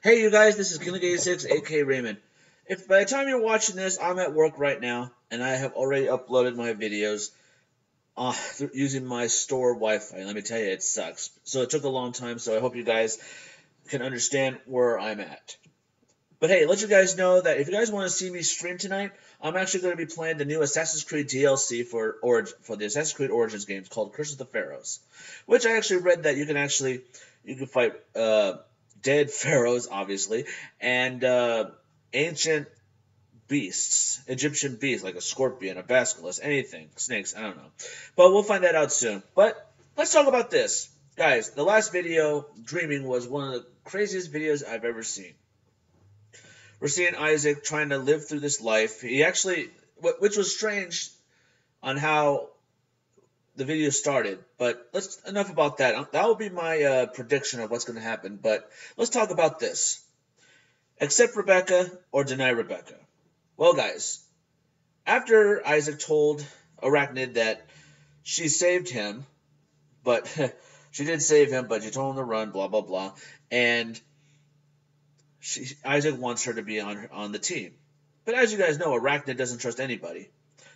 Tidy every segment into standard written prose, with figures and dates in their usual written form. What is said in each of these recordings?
Hey, you guys, this is Killing86, aka Raymond. If by the time you're watching this, I'm at work right now, and I have already uploaded my videos using my store Wi-Fi. Let me tell you, it sucks. So it took a long time, so I hope you guys can understand where I'm at. But hey, let you guys know that if you guys want to see me stream tonight, I'm actually going to be playing the new Assassin's Creed DLC for the Assassin's Creed Origins games called Curse of the Pharaohs, which I actually read that you can fight dead pharaohs, obviously, and ancient beasts, Egyptian beasts like a scorpion, a basilisk, anything, snakes. I don't know, but we'll find that out soon. But let's talk about this, guys. The last video, Dreaming, was one of the craziest videos I've ever seen. We're seeing Isaac trying to live through this life. He actually, which was strange on how the video started. But let's enough about that. That will be my prediction of what's going to happen. But let's talk about this. Accept Rebecca or deny Rebecca. Well, guys, after Isaac told Arachnid that she saved him, but she did save him, but she told him to run, blah blah blah, and Isaac wants her to be on the team. But as you guys know, Arachnid doesn't trust anybody.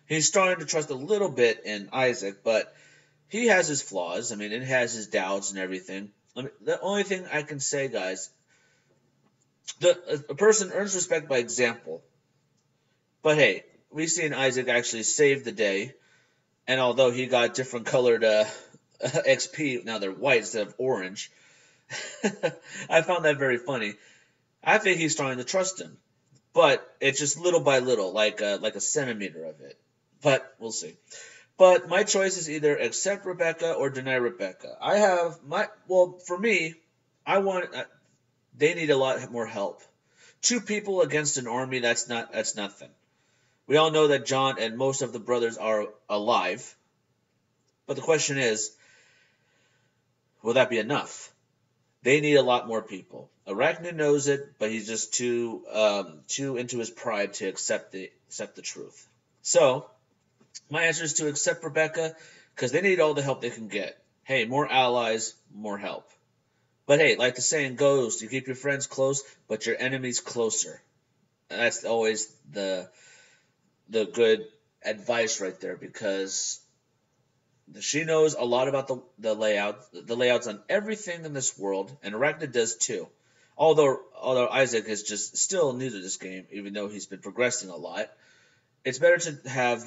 He's starting to trust a little bit in Isaac, but he has his flaws. I mean, it has his doubts and everything. The only thing I can say, guys, a person earns respect by example. But hey, we've seen Isaac actually save the day, and although he got different colored XP, now they're white instead of orange, I found that very funny. I think he's starting to trust him, but it's just little by little, like a centimeter of it. But we'll see. But my choice is either accept Rebecca or deny Rebecca. For me, I want they need a lot more help. Two people against an army, that's nothing. We all know that John and most of the brothers are alive. But the question is, will that be enough? They need a lot more people. Arachnid knows it, but he's just too into his pride to accept the truth. So my answer is to accept Rebecca because they need all the help they can get. Hey, more allies, more help. But hey, like the saying goes, you keep your friends close, but your enemies closer. And that's always the good advice right there, because she knows a lot about the layouts on everything in this world, and Arachnid does too. Although Isaac is just still new to this game, even though he's been progressing a lot, it's better to have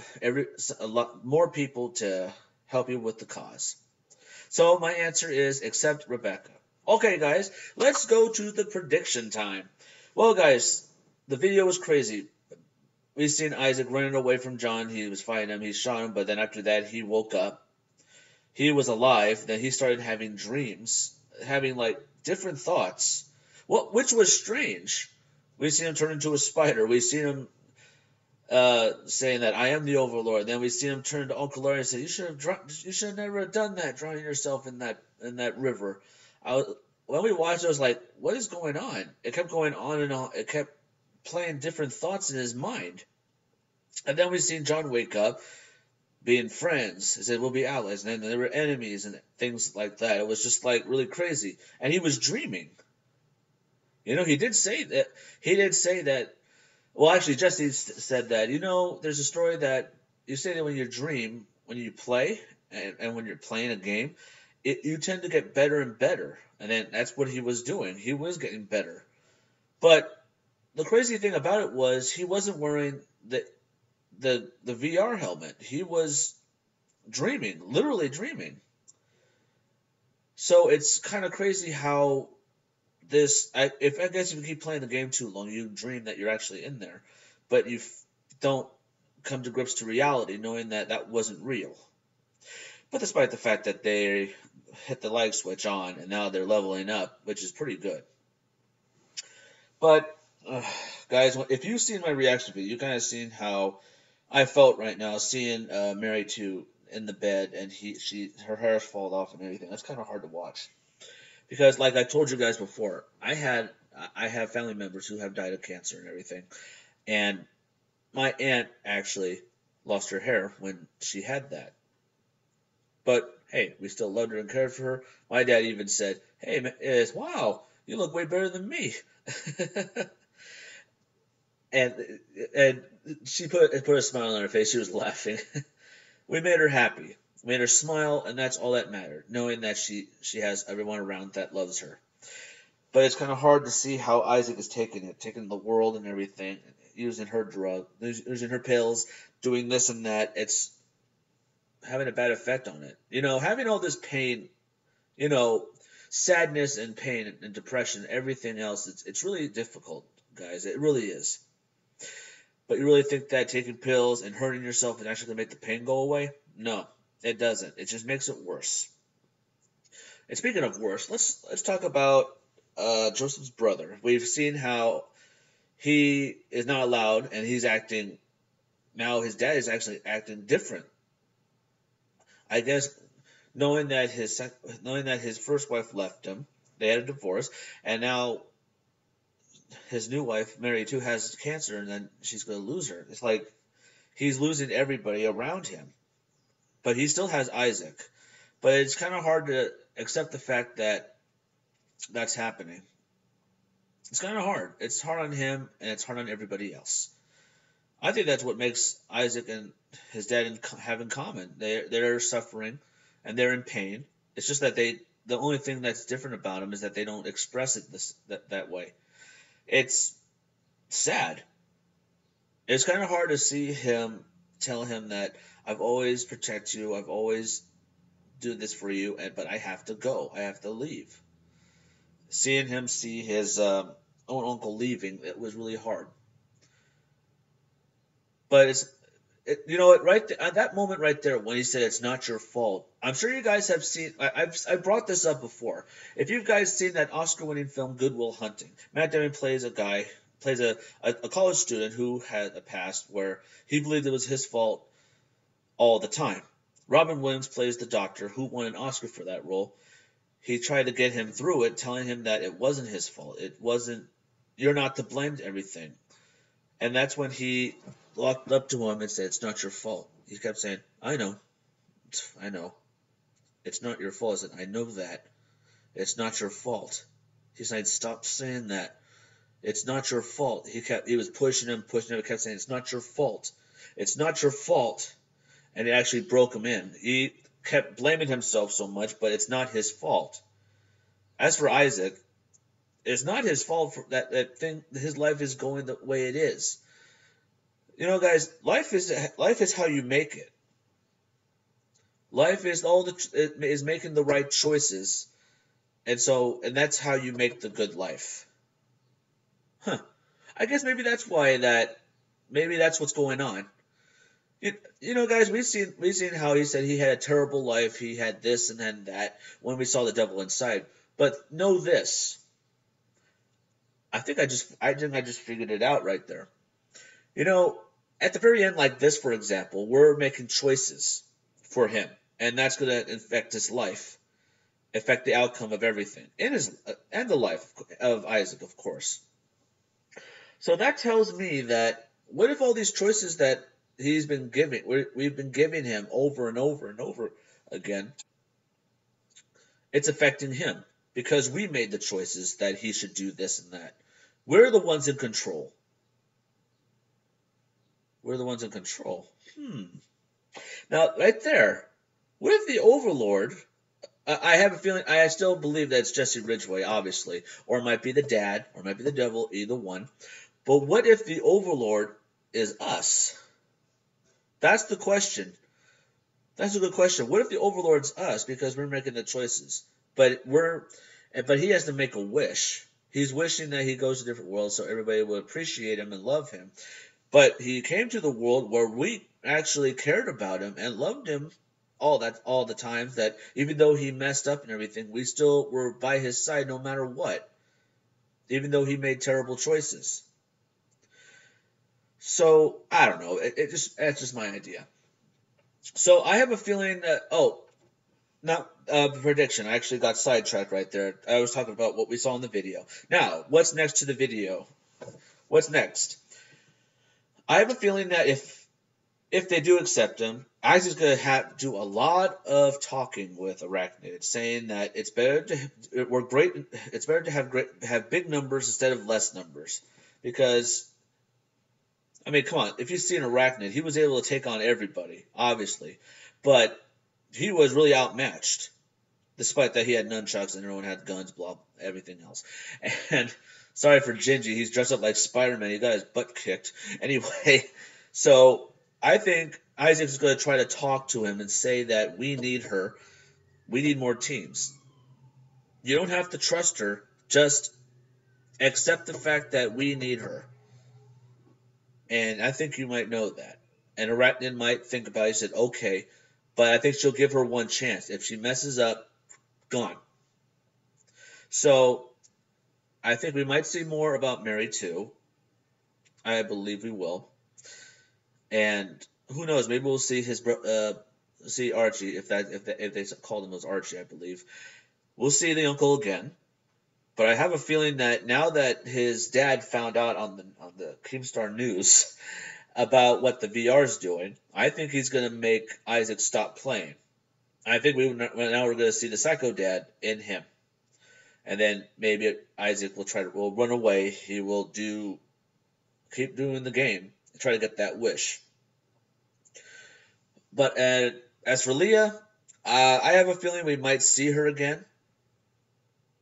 a lot more people to help you with the cause. So my answer is accept Rebecca. Okay, guys, let's go to the prediction time. Well, guys, the video was crazy. We've seen Isaac running away from John. He was fighting him. He shot him, but then after that, he woke up. He was alive. Then he started having dreams, having like different thoughts. Which was strange. We've seen him turn into a spider. We've seen him saying that I am the Overlord. Then we see him turn to Uncle Larry and say, you should have never done that, drowning yourself in that river." When we watched, I was like, "What is going on?" It kept going on and on. It kept playing different thoughts in his mind. And then we seen John wake up, being friends. He said, "We'll be allies," and then there were enemies and things like that. It was just like really crazy, and he was dreaming. He did say that. He did say that. Well, actually, Jesse said that, there's a story that you say that when you play, and when you're playing a game, you tend to get better and better. And then that's what he was doing. He was getting better. But the crazy thing about it was he wasn't wearing the VR helmet. He was dreaming, literally dreaming. So it's kind of crazy how I guess if you keep playing the game too long, you dream that you're actually in there, but you don't come to grips to reality, knowing that that wasn't real. But despite the fact that they hit the like switch on and now they're leveling up, which is pretty good. But guys, if you've seen my reaction video, you kind of seen how I felt right now, seeing Mary 2 in the bed and her hair fall off and everything. That's kind of hard to watch. Because, like I told you guys before, I have family members who have died of cancer and everything, and my aunt actually lost her hair when she had that. But hey, we still loved her and cared for her. My dad even said, "Hey, wow, You look way better than me. and and she put a smile on her face. She was laughing. We made her happy, made her smile, and that's all that mattered. Knowing that she has everyone around that loves her. But it's kind of hard to see how Isaac is taking it, taking the world and everything, using her drug, using her pills, doing this and that. It's having a bad effect on it. Having all this pain, you know, sadness and pain and depression, everything else. It's really difficult, guys. It really is. But you really think that taking pills and hurting yourself is actually going to make the pain go away? No, it doesn't. It just makes it worse. And speaking of worse, let's talk about Joseph's brother. We've seen how he is not allowed, and he's acting now. His dad is actually acting different. I guess knowing that his first wife left him, they had a divorce, and now his new wife, Mary, too, has cancer, and then she's going to lose her. It's like he's losing everybody around him, but he still has Isaac. But it's kind of hard to accept the fact that that's happening. It's kind of hard. It's hard on him, and it's hard on everybody else. I think that's what makes Isaac and his dad have in common. They're suffering, and they're in pain. It's just that the only thing that's different about them is that they don't express it that way. It's sad. It's kind of hard to see him tell him that I've always protect you, I've always do this for you, but I have to go, I have to leave. Seeing him see his own uncle leaving, it was really hard. But you know what, at that moment right there when he said it's not your fault, I'm sure you guys have seen, I brought this up before. If you guys seen that Oscar-winning film Good Will Hunting, Matt Damon plays a college student who had a past where he believed it was his fault all the time. Robin Williams plays the doctor who won an Oscar for that role. He tried to get him through it, telling him that it wasn't his fault. It wasn't, you're not to blame everything. And that's when he walked up to him and said, it's not your fault. He kept saying, I know. It's not your fault. I said, I know that. It's not your fault. He said, stop saying that. It's not your fault. He was pushing him, he kept saying, it's not your fault. It's not your fault. And it actually broke him in. He kept blaming himself so much, but it's not his fault. As for Isaac, it's not his fault for that thing. His life is going the way it is. Guys, life is how you make it. Life is making the right choices, and that's how you make the good life. I guess maybe that's maybe that's what's going on. Guys, we've seen how he said he had a terrible life, he had this and then that when we saw The Devil Inside. But know this. I think I just figured it out right there. At the very end, like this, for example, we're making choices for him, and that's going to affect his life, affect the outcome of everything, and the life of Isaac, of course. So that tells me that what if all these choices that we've been giving him over and over and over again, it's affecting him because we made the choices that he should do this and that. We're the ones in control. We're the ones in control. Now, right there, what if the Overlord, I have a feeling, I still believe that it's Jesse Ridgway, obviously, or it might be the dad, or it might be the devil, either one. But what if the Overlord is us? That's the question. That's a good question. What if the Overlord's us because we're making the choices? But he has to make a wish. He's wishing that he goes to different worlds so everybody will appreciate him and love him. But he came to the world where we actually cared about him and loved him all the times that even though he messed up and everything, we still were by his side no matter what. Even though he made terrible choices. So, I don't know. That's just my idea. So, I have a feeling that, prediction. I actually got sidetracked right there. I was talking about what we saw in the video. Now, what's next to the video? What's next? I have a feeling that if if they do accept him, Isaac's gonna have to do a lot of talking with Arachnid, saying that it's better to we're great. It's better to have big numbers instead of less numbers, because I mean, come on, if you see an Arachnid, he was able to take on everybody, obviously, but he was really outmatched, despite that he had nunchucks and everyone had guns, blah, everything else. And sorry for Gingy, he's dressed up like Spider-Man. He got his butt kicked. Anyway, so I think Isaac's going to try to talk to him and say that we need her. We need more teams. You don't have to trust her. Just accept the fact that we need her. And I think you might know that. And Arachnid might think about it. He said, okay, but I think she'll give her one chance. If she messes up, gone. So I think we might see more about Mary too. I believe we will. And who knows? Maybe we'll see see Archie if they called him as Archie. I believe we'll see the uncle again. But I have a feeling that now that his dad found out on the Keemstar News about what the VR is doing, I think he's going to make Isaac stop playing. I think now we're going to see the Psycho Dad in him, and then maybe Isaac will run away. He will keep doing the game, and try to get that wish. But as for Leah, I have a feeling we might see her again.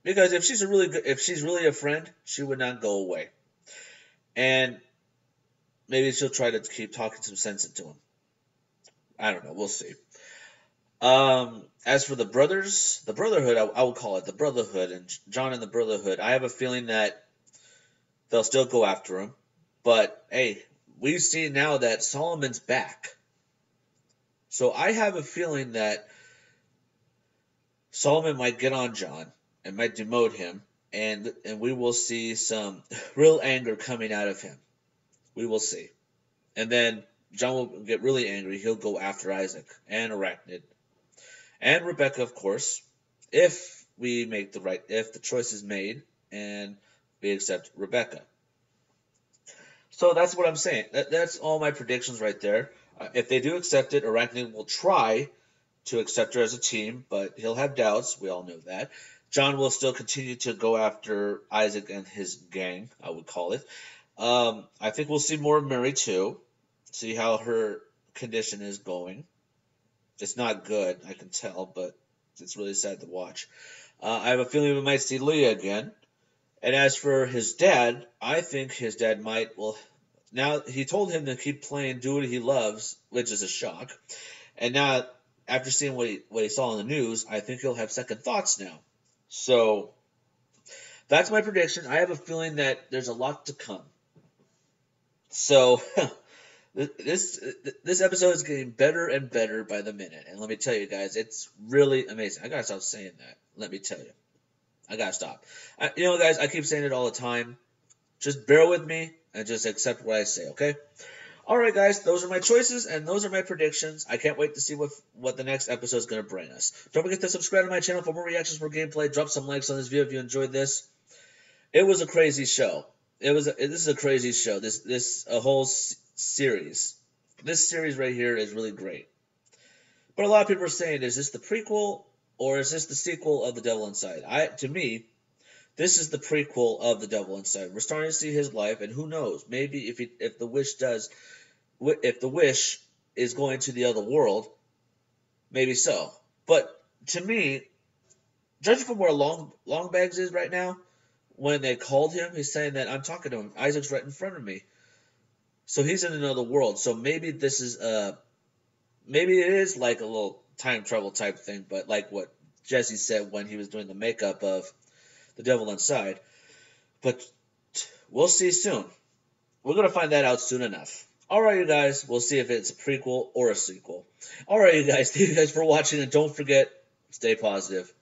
Because if she's really a friend, she would not go away. And maybe she'll try to keep talking some sense into him. I don't know. We'll see. As for the Brotherhood, I will call it the Brotherhood, and John and the Brotherhood, I have a feeling that they'll still go after him. But, hey, we see now that Solomon's back. So I have a feeling that Solomon might get on John and might demote him, and we will see some real anger coming out of him. We will see. And then John will get really angry. He'll go after Isaac and Arachnid. And Rebecca, of course, if the choice is made and we accept Rebecca. So that's what I'm saying. That's all my predictions right there. If they do accept it, Arachnid will try to accept her as a team, but he'll have doubts. We all know that. John will still continue to go after Isaac and his gang, I would call it. I think we'll see more of Mary too. See how her condition is going. It's not good, I can tell, but it's really sad to watch. I have a feeling we might see Leah again. And as for his dad, I think his dad now he told him to keep playing, do what he loves, which is a shock. And now, after seeing what he saw on the news, I think he'll have second thoughts now. So that's my prediction. I have a feeling that there's a lot to come. So this episode is getting better and better by the minute. And let me tell you guys, it's really amazing. I gotta stop saying that. Let me tell you. I gotta stop. Guys, I keep saying it all the time. Just bear with me and just accept what I say, okay? Alright guys, those are my choices and those are my predictions. I can't wait to see what the next episode is going to bring us. Don't forget to subscribe to my channel for more reactions, more gameplay. Drop some likes on this video if you enjoyed this. It was a crazy show. This is a crazy show. This whole series. This series right here is really great. But a lot of people are saying, is this the prequel or is this the sequel of The Devil Inside? To me, this is the prequel of The Devil Inside. We're starting to see his life, and who knows? Maybe if the wish is going to the other world, maybe so. But to me, judging from where Longbags is right now, when they called him, he's saying that I'm talking to him. Isaac's right in front of me, so he's in another world. So maybe maybe it is like a little time travel type thing, but like what Jesse said when he was doing the makeup of The Devil Inside. But we'll see soon. We're going to find that out soon enough. Alright, you guys. We'll see if it's a prequel or a sequel. Alright, you guys. Thank you guys for watching. And don't forget, stay positive.